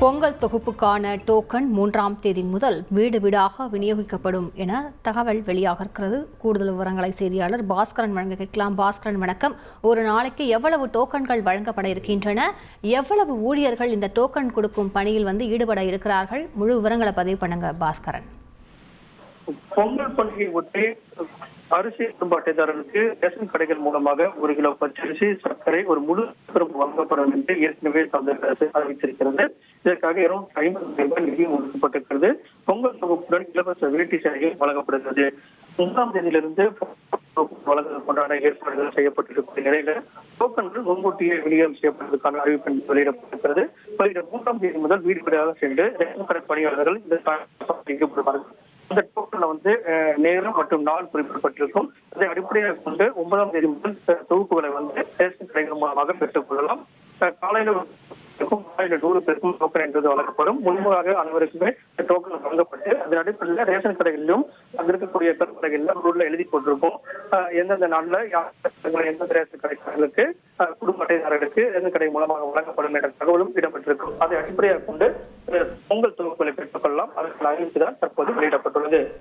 Pongal தொகுப்புக்கான token 3ஆம் தேதி முதல் வீடு வீடாக விநியோகிக்கப்படும் என தகவல் வெளியாக இருக்கிறது. கூடுதல் விவரங்களை செய்தியாளர் பாஸ்கரன் வழங்க கேட்கலாம். பாஸ்கரன் வணக்கம். ஒரு நாளைக்கு எவ்வளவு டோக்கன்கள் வழங்கப்பட இருக்கின்றன, எவ்வளவு ஊழியர்கள் இந்த டோக்கன் கொடுக்கும் பணியில் ஈடுபட இருக்கிறார்கள், முழு விவரங்களை பதிவு பண்ணுங்க பாஸ்கரன். பொங்கல் பண்டிகை ஒட்டி அரிசி குடும்ப அட்டைதாரர்களுக்கு ரேஷன் கடைகள் மூலமாக 1 கிலோ பச்சரிசி, சர்க்கரை, ஒரு முழு வழங்கப்படும் என்று ஏற்கனவே தமிழக அரசு அறிவித்திருக்கிறது. இதற்காக 250 ரூபாய் நிதியம் ஒதுக்கப்பட்டிருக்கிறது. பொங்கல் தொகுப்புடன் இலவச வேட்டி சேவைகள் வழங்கப்படுகிறது. 3ஆம் தேதியிலிருந்து வழங்குவதற்கான ஏற்பாடுகள் செய்யப்பட்டிருக்கும் நிலையில டோக்கன்கள் முன்கூட்டியே விநியோகம் செய்யப்படுவதற்கான அறிவிப்பு வெளியிடப்பட்டிருக்கிறது. 3ஆம் தேதி முதல் வீடு வீடாக சென்று ரேஷன் கடை பணியாளர்கள் இந்த ஈடுபடுவார்கள். அந்த டோக்கன்ல நேரம் மற்றும் நாள் குறிப்பிடப்பட்டிருக்கும். அதை அடிப்படையாக கொண்டு 9ஆம் தேதி முதல் தொகுப்புகளை ரேஷன் கடைகள் மூலமாக பெற்றுக் கொள்ளலாம். காலையில 100 பேருக்கும் டோக்கன் என்பது வழங்கப்படும். முன்பாக அனைவருக்குமே டோக்கன் வழங்கப்பட்டு அதன் அடிப்படையில் ரேஷன் கடைகளிலும் அங்க இருக்கக்கூடிய கடைகளிலும் ரூல்ல எழுதி கொண்டிருப்போம். எந்தெந்த நாள்ல எந்தெந்த ரேஷன் கடைகளுக்கு குடும்ப அட்டைதாரர்களுக்கு ரேஷன் கடை மூலமாக வழங்கப்படும் என்ற தகவலும் இடம்பெற்றிருக்கும். அதை அடிப்படையாக கொண்டு பொங்கல் தொகுப்புகளை பெற்றுக் கொள்ளலாம். அதற்கான அறிவிப்பு தான் தற்போது வெளியிடப்பட்டுள்ளது.